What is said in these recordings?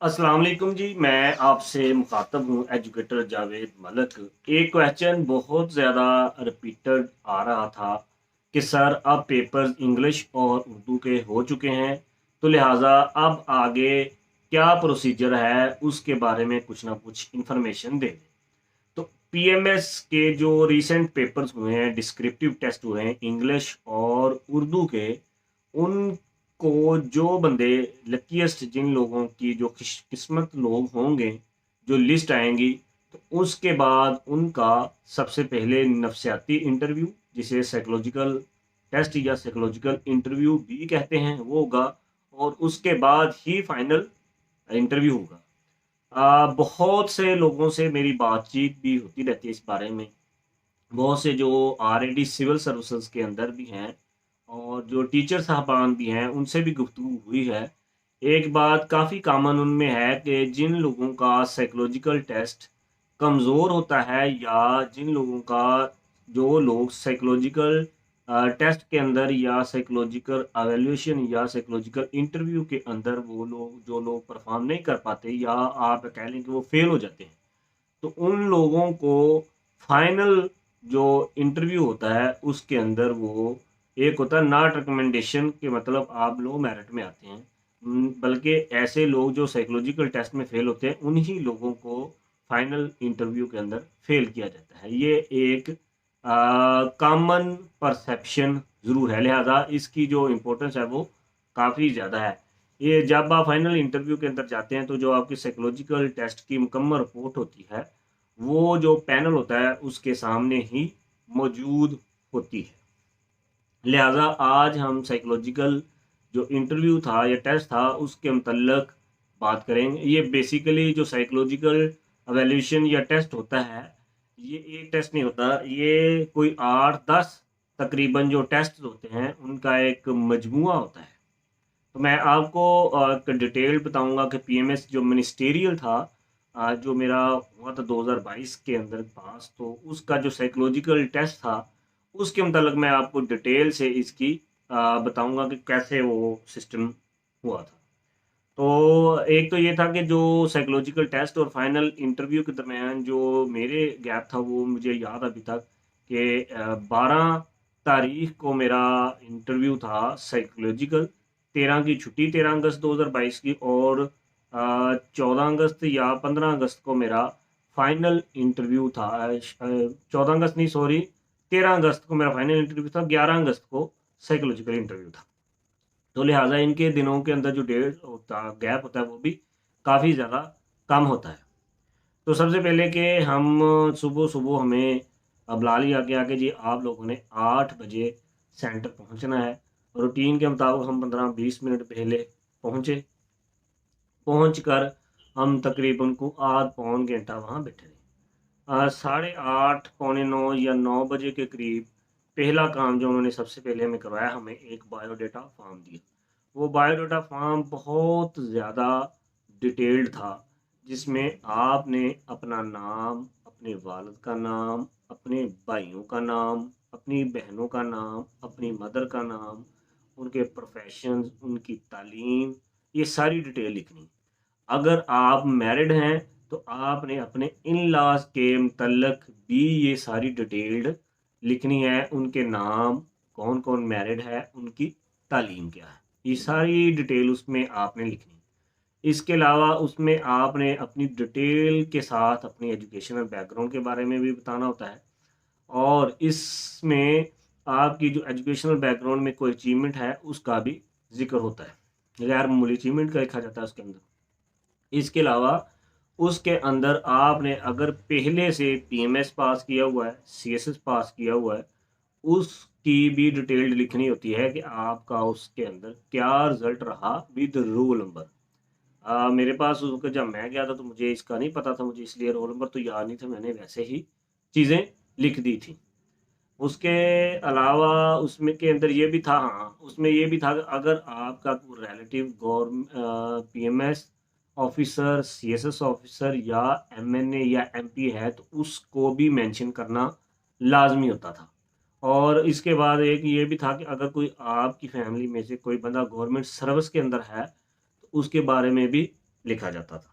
अस्सलाम वालेकुम जी। मैं आपसे मुखातब हूँ एजुकेटर जावेद मलक। एक क्वेश्चन बहुत ज़्यादा रिपीटेड आ रहा था कि सर अब पेपर्स इंग्लिश और उर्दू के हो चुके हैं, तो लिहाजा अब आगे क्या प्रोसीजर है उसके बारे में कुछ ना कुछ इन्फॉर्मेशन दे दें। तो पीएमएस के जो रीसेंट पेपर्स हुए हैं, डिस्क्रिप्टिव टेस्ट हुए हैं इंग्लिश और उर्दू के, उनको जो बंदे लकीएस्ट, जिन लोगों की जो किस्मत लोग होंगे, जो लिस्ट आएंगी, तो उसके बाद उनका सबसे पहले नफसियाती इंटरव्यू, जिसे साइकोलॉजिकल टेस्ट या साइकोलॉजिकल इंटरव्यू भी कहते हैं, वो होगा। और उसके बाद ही फाइनल इंटरव्यू होगा। बहुत से लोगों से मेरी बातचीत भी होती रहती है इस बारे में। बहुत से जो ऑलरेडी सिविल सर्विसेज के अंदर भी हैं और जो टीचर साहबान भी हैं, उनसे भी गुफ्तगू हुई है। एक बात काफ़ी कॉमन उनमें है कि जिन लोगों का साइकोलॉजिकल टेस्ट कमज़ोर होता है, या जिन लोगों का, जो लोग साइकोलॉजिकल टेस्ट के अंदर या साइकोलॉजिकल एवेल्यूशन या साइकोलॉजिकल इंटरव्यू के अंदर वो लोग, जो लोग परफॉर्म नहीं कर पाते, या आप कह लें कि वो फेल हो जाते हैं, तो उन लोगों को फाइनल जो इंटरव्यू होता है उसके अंदर वो एक होता है नॉट रिकमेंडेशन, के मतलब आप लोग मेरिट में आते हैं। बल्कि ऐसे लोग जो साइकोलॉजिकल टेस्ट में फेल होते हैं, उन्हीं लोगों को फाइनल इंटरव्यू के अंदर फेल किया जाता है। ये एक कॉमन परसेप्शन ज़रूर है, लिहाजा इसकी जो इम्पोर्टेंस है वो काफ़ी ज़्यादा है। ये जब आप फाइनल इंटरव्यू के अंदर जाते हैं, तो जो आपकी साइकोलॉजिकल टेस्ट की मुकम्मल रिपोर्ट होती है, वो जो पैनल होता है उसके सामने ही मौजूद होती है। लिहाजा आज हम साइकोलॉजिकल जो इंटरव्यू था या टेस्ट था उसके मतलब बात करेंगे। ये बेसिकली जो साइकोलॉजिकल एवेल्यूशन या टेस्ट होता है, ये एक टेस्ट नहीं होता, ये कोई 8-10 तकरीबन जो टेस्ट होते हैं उनका एक मजमुआ होता है। तो मैं आपको एक डिटेल बताऊंगा कि पीएमएस जो मिनिस्टेरियल था, जो मेरा हुआ था 2022 के अंदर पास, तो उसका जो साइकोलॉजिकल टेस्ट था उसके मतलब मैं आपको डिटेल से इसकी बताऊंगा कि कैसे वो सिस्टम हुआ था। तो एक तो ये था कि जो साइकोलॉजिकल टेस्ट और फाइनल इंटरव्यू के दरमियान जो मेरे गैप था, वो मुझे याद अभी तक कि 12 तारीख को मेरा इंटरव्यू था साइकोलॉजिकल, 13 की छुट्टी, 13 अगस्त 2022 की, और 14 अगस्त या 15 अगस्त को मेरा फाइनल इंटरव्यू था। 14 अगस्त नहीं, सॉरी, 13 अगस्त को मेरा फाइनल इंटरव्यू था, 11 अगस्त को साइकोलॉजिकल इंटरव्यू था। तो लिहाजा इनके दिनों के अंदर जो डेट होता, गैप होता है, वो भी काफ़ी ज़्यादा कम होता है। तो सबसे पहले कि हम सुबह सुबह हमें बुला लिया गया कि जी आप लोगों ने 8 बजे सेंटर पहुंचना है। रूटीन के मुताबिक हम 15-20 मिनट पहले पहुंचे। पहुंच कर हम तकरीबन को आध पौन घंटा वहाँ बैठे रहे। 8:30 पौने 9 या 9 बजे के करीब पहला काम जो उन्होंने सबसे पहले हमें करवाया, हमें एक बायोडाटा फॉर्म दिया। वो बायोडाटा फॉर्म बहुत ज़्यादा डिटेल्ड था, जिसमें आपने अपना नाम, अपने वालिद का नाम, अपने भाइयों का नाम, अपनी बहनों का नाम, अपनी मदर का नाम, उनके प्रोफेशंस, उनकी तालीम, ये सारी डिटेल लिखनी। अगर आप मैरिड हैं तो आपने अपने इन लॉज के मतलब भी ये सारी डिटेल्ड लिखनी है। उनके नाम, कौन कौन मैरिड है, उनकी तालीम क्या है, ये सारी डिटेल उसमें आपने लिखनी है। इसके अलावा उसमें आपने अपनी डिटेल के साथ अपनी एजुकेशनल बैकग्राउंड के बारे में भी बताना होता है। और इसमें आपकी जो एजुकेशनल बैकग्राउंड में कोई अचीवमेंट है उसका भी जिक्र होता है, गैर मामूली अचीवमेंट का लिखा जाता है उसके अंदर। इसके अलावा उसके अंदर आपने अगर पहले से पीएमएस पास किया हुआ है, सीएसएस पास किया हुआ है, उसकी भी डिटेल्ड लिखनी होती है कि आपका उसके अंदर क्या रिजल्ट रहा विद रोल नंबर। मेरे पास उस वक्त जब मैं गया था तो मुझे इसका नहीं पता था, मुझे इसलिए रोल नंबर तो याद नहीं था, मैंने वैसे ही चीज़ें लिख दी थी। उसके अलावा उसमें के अंदर ये भी था, हाँ, उसमें ये भी था कि अगर आपका relative government PMS officer, CSS officer या एमएनए या एमपी है, तो उसको भी मेंशन करना लाजमी होता था। और इसके बाद एक ये भी था कि अगर कोई आपकी फैमिली में से कोई बंदा गवर्नमेंट सर्विस के अंदर है, तो उसके बारे में भी लिखा जाता था।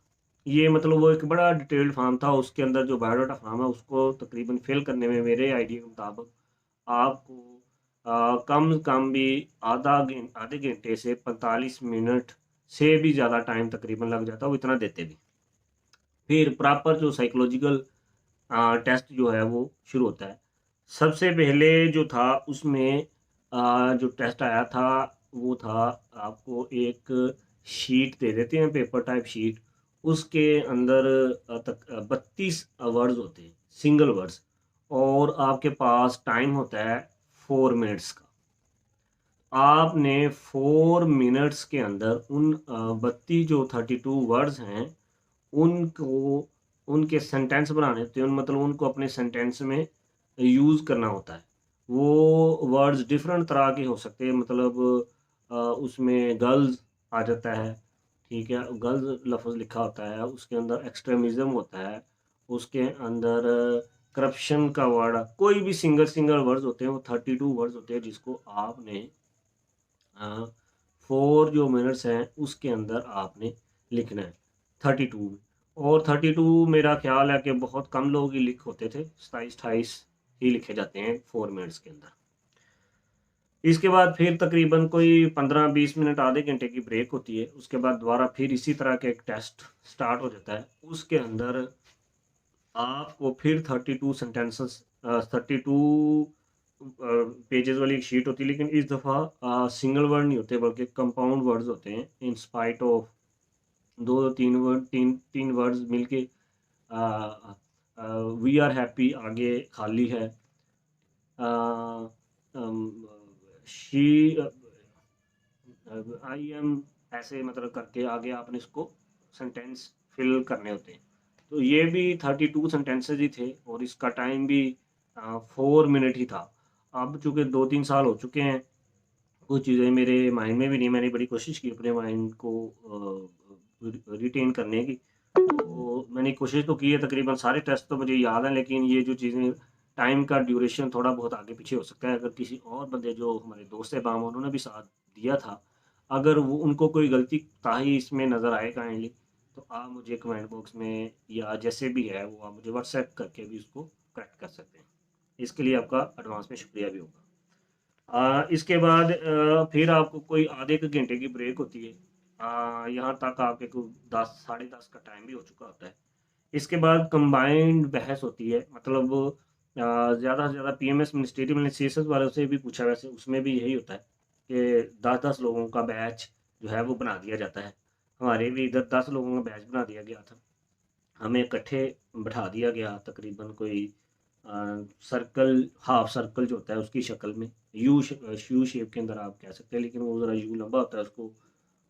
ये मतलब वो एक बड़ा डिटेल्ड फॉर्म था, उसके अंदर जो बायोडाटा फॉर्म है उसको तकरीबन फिल करने में मेरे आइडिया के मुताबिक आपको कम से कम भी आधे घंटे से 45 मिनट से भी ज़्यादा टाइम तकरीबन लग जाता है, वो इतना देते भी। फिर प्रॉपर जो साइकोलॉजिकल टेस्ट जो है वो शुरू होता है। सबसे पहले जो था उसमें जो टेस्ट आया था वो था, आपको एक शीट दे देते हैं, पेपर टाइप शीट। उसके अंदर तक 32 वर्ड्स होते हैं, सिंगल वर्ड्स, और आपके पास टाइम होता है 4 मिनट्स का। आपने 4 मिनट्स के अंदर उन 32 जो 32 वर्ड्स हैं उनको, उनके सेंटेंस बनाने होते हैं, मतलब उनको अपने सेंटेंस में यूज़ करना होता है। वो वर्ड्स डिफरेंट तरह के हो सकते हैं, मतलब उसमें गर्ल्स आ जाता है, ठीक है, गर्ल्स लफ्ज़ लिखा होता है, उसके अंदर एक्सट्रीमिज़म होता है, उसके अंदर करप्शन का वर्ड, कोई भी सिंगल सिंगल वर्ड्स होते हैं, वो 32 वर्ड्स होते हैं जिसको आपने 4 जो मिनट्स हैं उसके अंदर आपने लिखना है 32 में। और 32 मेरा ख्याल है कि बहुत कम लोग ही लिख होते थे, 27-28 ही लिखे जाते हैं 4 मिनट्स के अंदर। इसके बाद फिर तकरीबन कोई 15-20 मिनट आधे घंटे की ब्रेक होती है, उसके बाद दोबारा फिर इसी तरह का एक टेस्ट स्टार्ट हो जाता है। उसके अंदर आपको फिर 32 सेंटेंसेस 32 पेजेस वाली एक शीट होती है, लेकिन इस दफ़ा सिंगल वर्ड नहीं होते बल्कि कंपाउंड वर्ड्स होते हैं। इन स्पाइट ऑफ दो तीन वर्ड, तीन तीन वर्ड्स मिलके वी आर हैप्पी आगे खाली है, शी आई एम, ऐसे मतलब करके आगे आपने इसको सेंटेंस फिल करने होते हैं। तो ये भी 32 सेंटेंसेज ही थे और इसका टाइम भी 4 मिनट ही था। अब चूँकि 2-3 साल हो चुके हैं, कुछ चीज़ें मेरे माइंड में भी नहीं, मैंने बड़ी कोशिश की अपने माइंड को रिटेन करने की। तो मैंने कोशिश तो की है, तकरीबन सारे टेस्ट तो मुझे याद हैं, लेकिन ये जो चीज़ें टाइम का ड्यूरेशन थोड़ा बहुत आगे पीछे हो सकता है। अगर किसी और बंदे जो हमारे दोस्त बाम उन्होंने भी साथ दिया था, अगर वो उनको कोई गलती ताही इसमें नज़र आए काइंडली, तो आप मुझे कमेंट बॉक्स में या जैसे भी है वो आप मुझे व्हाट्सएप करके भी उसको करेक्ट कर सकते हैं। इसके लिए आपका एडवांस में शुक्रिया भी होगा। इसके बाद फिर आपको कोई आधे एक घंटे की ब्रेक होती है। यहाँ तक आपके को 10 साढ़े 10 का टाइम भी हो चुका होता है। इसके बाद कंबाइंड बहस होती है, मतलब ज़्यादा से ज़्यादा पीएमएस मिनिस्ट्रियल मैंने सीएसएस वालों से भी पूछा, वैसे उसमें भी यही होता है कि 10-10 लोगों का बैच जो है वो बना दिया जाता है। हमारे भी इधर 10 लोगों का बैच बना दिया गया था, हमें इकट्ठे बैठा दिया गया तकरीबन कोई सर्कल, हाफ सर्कल जो होता है उसकी शक्ल में, यू शेप के अंदर आप कह सकते हैं, लेकिन वो ज़रा यू लंबा होता है, उसको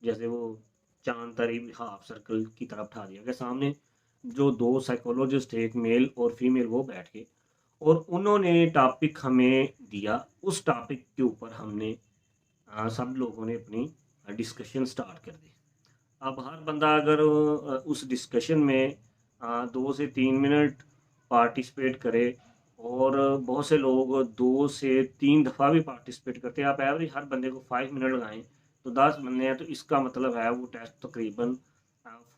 जैसे वो चांद तारी हाफ सर्कल की तरफ उठा दिया गया। सामने जो दो साइकोलॉजिस्ट थे, एक मेल और फीमेल, वो बैठ गए और उन्होंने टॉपिक हमें दिया। उस टॉपिक के ऊपर हमने सब लोगों ने अपनी डिस्कशन स्टार्ट कर दी। अब हर बंदा अगर उस डिस्कशन में 2 से 3 मिनट पार्टिसिपेट करे, और बहुत से लोग 2 से 3 दफ़ा भी पार्टिसिपेट करते हैं, आप एवरेज हर बंदे को 5 मिनट लगाएं तो 10 बंदे हैं, तो इसका मतलब है वो टेस्ट तकरीबन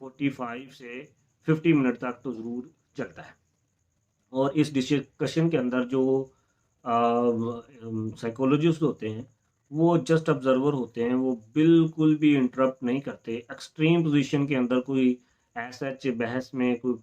45 से 50 मिनट तक तो ज़रूर चलता है। और इस डिस्कशन के अंदर जो साइकोलॉजिस्ट होते हैं वो जस्ट ऑब्जर्वर होते हैं, वो बिल्कुल भी इंटरप्ट नहीं करते। एक्सट्रीम पोजीशन के अंदर कोई ऐसा बहस में कोई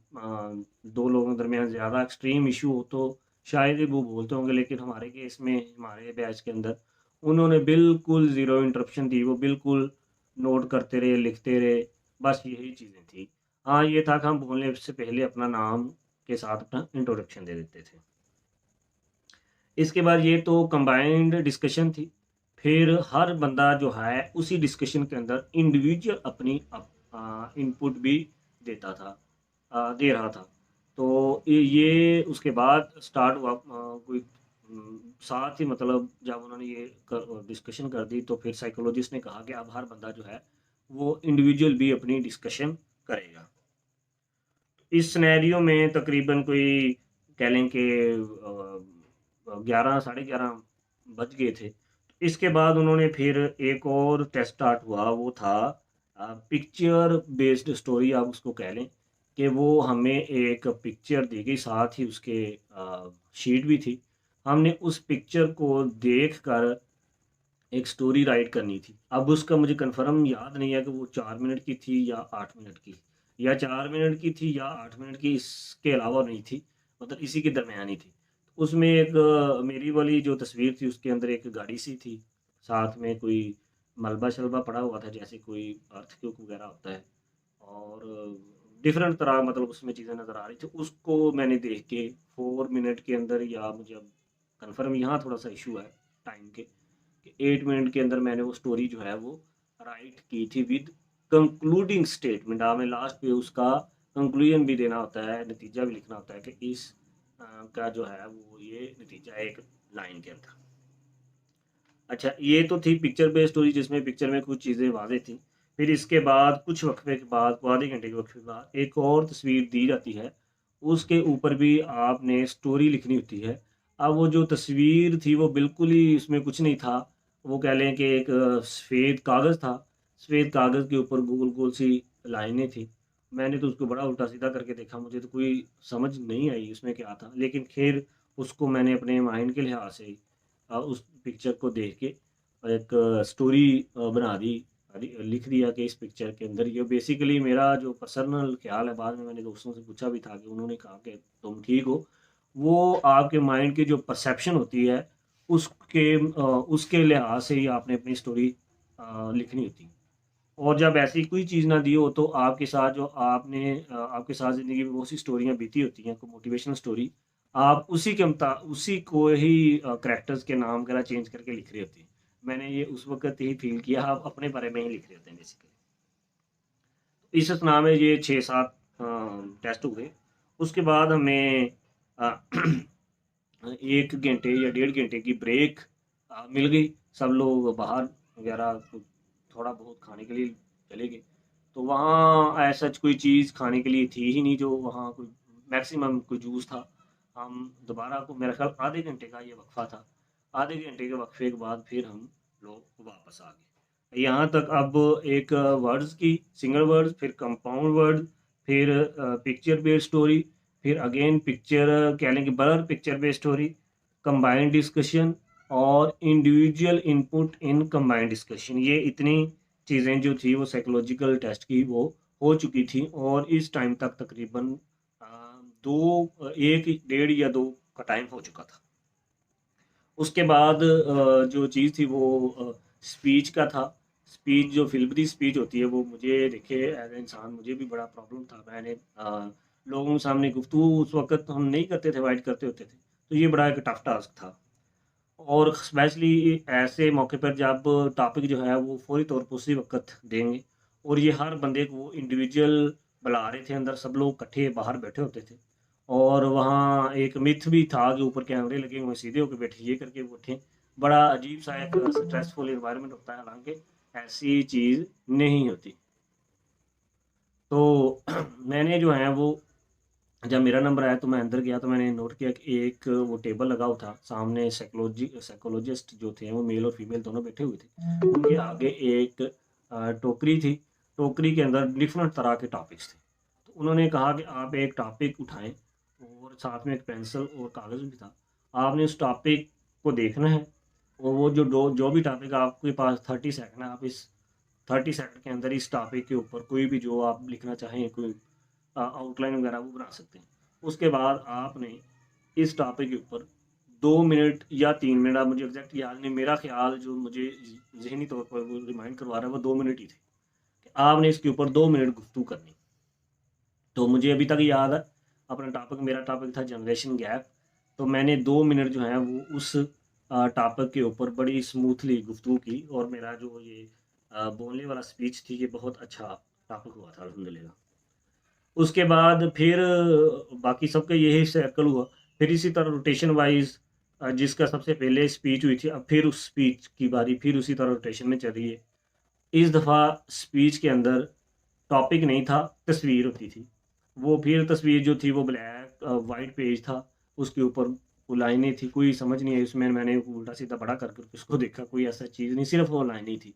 दो लोगों के दरमियान ज़्यादा एक्सट्रीम इशू हो तो शायद ही वो बोलते होंगे, लेकिन हमारे केस में हमारे बैच के अंदर उन्होंने बिल्कुल ज़ीरो इंटरप्शन दी, वो बिल्कुल नोट करते रहे, लिखते रहे, बस यही चीज़ें थी। हाँ, ये था कि हम बोलने से पहले अपना नाम के साथ अपना इंट्रोडक्शन दे देते थे। इसके बाद ये तो कंबाइंड डिस्कशन थी। फिर हर बंदा जो है उसी डिस्कशन के अंदर इंडिविजुअल अपनी इनपुट भी देता था, दे रहा था। तो ये उसके बाद स्टार्ट हुआ कोई साथ ही, मतलब जब उन्होंने ये डिस्कशन कर दी तो फिर साइकोलॉजिस्ट ने कहा कि अब हर बंदा जो है वो इंडिविजुअल भी अपनी डिस्कशन करेगा। इस सिनेरियो में तकरीबन कोई कह लें कि 11 साढ़े 11 बज गए थे। इसके बाद उन्होंने फिर एक और टेस्ट स्टार्ट हुआ, वो था पिक्चर बेस्ड स्टोरी आप उसको कह लें, कि वो हमें एक पिक्चर दी गई, साथ ही उसके शीट भी थी। हमने उस पिक्चर को देखकर एक स्टोरी राइट करनी थी। अब उसका मुझे कन्फर्म याद नहीं है कि वो 4 मिनट की थी या 8 मिनट की, या 4 मिनट की थी या 8 मिनट की, इसके अलावा नहीं थी, मतलब इसी के दरमियान ही थी। उसमें एक मेरी वाली जो तस्वीर थी उसके अंदर एक गाड़ी सी थी, साथ में कोई मलबा शलबा पड़ा हुआ था, जैसे कोई अर्थक्वेक वगैरह होता है, और डिफरेंट तरह मतलब उसमें चीज़ें नज़र आ रही थी। उसको मैंने देख के 4 मिनट के अंदर, या मुझे अब कन्फर्म यहाँ थोड़ा सा इशू है टाइम के, कि 8 मिनट के अंदर मैंने वो स्टोरी जो है वो राइट की थी, विद कंक्लूडिंग स्टेटमेंट। हमें लास्ट पे उसका कंक्लूजन भी देना होता है, नतीजा भी लिखना होता है कि इस का जो है वो ये नतीजा है एक लाइन के अंदर। अच्छा, ये तो थी पिक्चर बेस्ड स्टोरी, जिसमें पिक्चर में कुछ चीज़ें वाज़ेह थी। फिर इसके बाद कुछ वक्फे के बाद, आधे घंटे के वक्फे के बाद, एक और तस्वीर दी जाती है, उसके ऊपर भी आपने स्टोरी लिखनी होती है। अब वो जो तस्वीर थी वो बिल्कुल ही उसमें कुछ नहीं था, वो कह लें कि एक सफ़ेद कागज़ था, सफ़ेद कागज़ के ऊपर गोल गोल सी लाइनें थी। मैंने तो उसको बड़ा उल्टा सीधा करके देखा, मुझे तो कोई समझ नहीं आई उसमें क्या था, लेकिन खैर उसको मैंने अपने माइंड के लिहाज से उस पिक्चर को देख के एक स्टोरी बना दी, लिख दिया कि इस पिक्चर के अंदर ये बेसिकली मेरा जो पर्सनल ख्याल है। बाद में मैंने दोस्तों से पूछा भी था कि उन्होंने कहा कि तुम ठीक हो, वो आपके माइंड की जो परसेप्शन होती है उसके लिहाज से ही आपने अपनी स्टोरी लिखनी होती है। और जब ऐसी कोई चीज़ ना दी हो तो आपके साथ जो आपके साथ ज़िंदगी में बहुत सी स्टोरियाँ बीती होती हैं, कोई मोटिवेशनल स्टोरी, आप उसी को ही कैरेक्टर्स के नाम वगैरह चेंज करके लिख रहे होते हैं। मैंने ये उस वक़्त ही फ़ील किया, आप अपने बारे में ही लिख रहे होते हैं बेसिकली। इस असना में ये 6-7 टेस्ट हुए। उसके बाद हमें अ, 1 घंटे या डेढ़ घंटे की ब्रेक मिल गई। सब लोग बाहर वगैरह थोड़ा बहुत खाने के लिए चले गए। तो वहाँ ऐसा कोई चीज़ खाने के लिए थी ही नहीं, जो वहाँ कोई मैक्सिमम कोई जूस था। हम दोबारा को मेरा ख्याल आधे घंटे का ये वक्फा था। आधे घंटे के वक्फे के बाद फिर हम लोग वापस आ गए। यहाँ तक अब एक वर्ड्स की सिंगल वर्ड्स, फिर कंपाउंड वर्ड, फिर पिक्चर बेस्ड स्टोरी, फिर अगेन पिक्चर कह लें कि blur picture based story, combined discussion, और individual input in combined discussion. ये इतनी चीज़ें जो थी वो साइकोलॉजिकल टेस्ट की वो हो चुकी थी, और इस टाइम तक तकरीबन दो एक डेढ़ या दो का टाइम हो चुका था। उसके बाद जो चीज़ थी वो स्पीच का था। स्पीच जो फ़िल्मी स्पीच होती है वो मुझे देखिए एज़ ए इंसान मुझे भी बड़ा प्रॉब्लम था। मैंने लोगों के सामने गुफ्तगू उस वक़्त हम नहीं करते थे, अवॉइड करते होते थे। तो ये बड़ा एक टफ़ टास्क था, और स्पेशली ऐसे मौके पर जब टॉपिक जो है वो फ़ौरी तौर पर उसी वक़्त देंगे, और ये हर बंदे को इंडिविजुअल बुला रहे थे, अंदर सब लोग इकट्ठे बाहर बैठे होते थे। और वहाँ एक मिथ भी था कि ऊपर कैमरे लगे हुए, सीधे होके बैठे, ये करके बैठे। बड़ा अजीब-सा एक स्ट्रेसफुल एनवायरनमेंट होता है, हालाँकि ऐसी चीज़ नहीं होती। तो मैंने जो है वो जब मेरा नंबर आया तो मैं अंदर गया, तो मैंने नोट किया कि एक वो टेबल लगा हुआ था, सामने साइकोलॉजिस्ट जो थे वो मेल और फीमेल दोनों बैठे हुए थे। उनके आगे एक टोकरी थी, टोकरी के अंदर डिफरेंट तरह के टॉपिक्स थे। तो उन्होंने कहा कि आप एक टॉपिक उठाएं, और साथ में एक पेंसिल और कागज़ भी था। आपने उस टॉपिक को देखना है, और वो जो भी टॉपिक आपके पास 30 सेकंड है, आप इस 30 सेकंड के अंदर इस टॉपिक के ऊपर कोई भी जो आप लिखना चाहें, कोई आउटलाइन वगैरह वो बना सकते हैं। उसके बाद आपने इस टॉपिक के ऊपर 2 मिनट या 3 मिनट, आप मुझे एग्जैक्ट याद नहीं, मेरा ख्याल जो मुझे जहनी तौर पर वो रिमाइंड करवा रहा है वो 2 मिनट ही थे, कि आपने इसके ऊपर 2 मिनट गुफ्तगू करनी। तो मुझे अभी तक याद है अपना टॉपिक, मेरा टॉपिक था जनरेशन गैप। तो मैंने 2 मिनट जो है वो उस टॉपिक के ऊपर बड़ी स्मूथली गुफ्तगू की, और मेरा जो ये बोलने वाला स्पीच थी ये बहुत अच्छा टॉपिक हुआ था अल्हम्दुलिल्लाह। उसके बाद फिर बाकी सबका यही सर्कल हुआ। फिर इसी तरह रोटेशन वाइज़ जिसका सबसे पहले स्पीच हुई थी, अब फिर उस स्पीच की बारी फिर उसी तरह रोटेशन में चल रही है। इस दफ़ा स्पीच के अंदर टॉपिक नहीं था, तस्वीर होती थी। वो फिर तस्वीर जो थी वो ब्लैक वाइट पेज था, उसके ऊपर वो लाइनें थी, कोई समझ नहीं आई उसमें, मैंने उल्टा-सीधा पढ़ा कर कर उसको देखा, कोई ऐसा चीज़ नहीं, सिर्फ़ वो लाइनें ही थी।